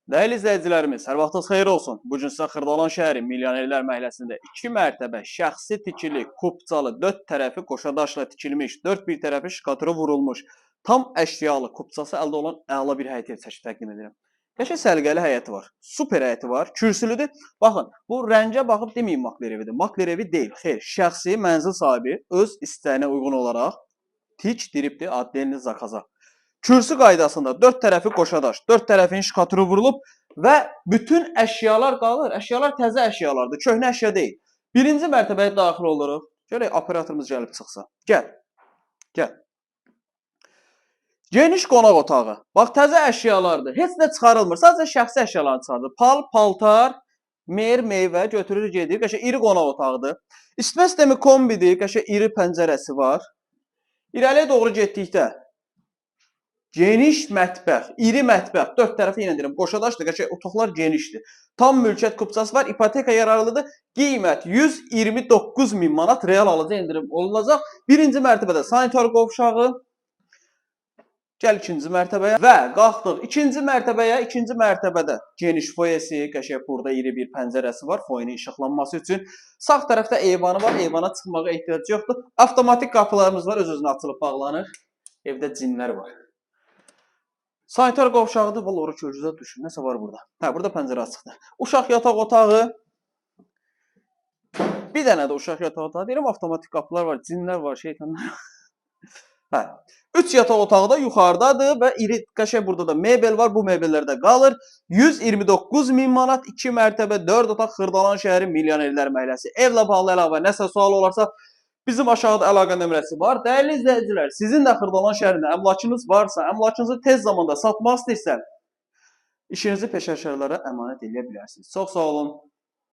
Dəyərli izləyicilərimiz, hər vaxtınız xeyir olsun. Bu gün sizə Xırdalan şəhəri Milyonerlər məhəlləsində 2 mərtəbə şəxsi tikili, kupçalı, 4 tərəfi qoşadaşla tikilmiş, 4 bir tərəfi şkaturu vurulmuş, tam əşyalı, kupçası əldə olan əla bir həyət evi çəkib təqdim edirəm. Qəşəng səliqəli həyəti var. Super həyəti var. Kürsülüdür. Baxın, bu rəngə baxıb deməyin makler evidir. Makler evi deyil. Xeyr, şəxsi mənzil sahibi öz istəyinə uyğun olaraq tikdiribdir addelini zakaza. Kürsü qaydasında 4 tərəfi qoşadaş, 4 tərəfin şkaturu vurulub və bütün əşyalar qalır. Əşyalar təzə əşyalardır, köhnə əşya deyil. Birinci mərtəbəyə daxil oluruq. Görək operatorumuz gəlib çıxsa. Gəl. Gəl. Geniş qonaq otağı. Bax təzə əşyalardır. Heç nə çıxarılmır. Sadəcə şəxsi əşyalarını çıxardır. Pal, paltar, meyvə götürür gedir. Qəşəng iri qonaq otağıdır. İsitmə sistemi kombidir. Qəşəng iri pəncərəsi var. İrəliyə doğru getdikdə geniş mətbəx, iri mətbəx, 4 tərəfi yenə deyirəm, qoşadaşdır, qəşəng otaqlar genişdir. Tam mülkiyyət kupçası var, ipoteka yararlıdır. Qiymət 129 min manat real alıcı endirim olunacaq. Birinci mərtəbədə sanitar qovşağı. Gəl ikinci mərtəbəyə və qalxdıq ikinci mərtəbəyə. İkinci mərtəbədə geniş foyesi, qəşəng burada iri bir pəncərəsi var, foyenin işıqlanması üçün. Sağ tərəfdə eyvanı var, eyvana çıxmağa ehtiyac yoxdur. Avtomatik qapılarımız var, öz-özünə açılıb bağlanır. Evdə cinlər var. Sanitar qovşağıdır, vallahi kölgüzə düşür. Nəsə var burada. Hə, burada pəncərə açıqdır. Uşaq yataq otağı. Bir dənə də uşaq yataq otağı. Deyirəm, avtomatik qapılar var, cinlər var, şeytanlar. Hə. 3 yataq otağı da yuxarıdadır və iri qəşəng burada da mebel var. Bu mebellər də qalır. 129 min manat, 2 mərtəbə, 4 otaq Xırdalan şəhəri Milyonerlər məhəlləsi. Evlə bağlı əlavə nəsə sual olarsa bizim aşağıda əlaqə nömrəsi var. Dəyərli izləyicilər, sizin də Xırdalan şəhərində əmlakınız varsa, əmlakınızı tez zamanda satmaq istəyirsə, işinizi peşəkarlara əmanət edə bilərsiniz. Çox sağ olun.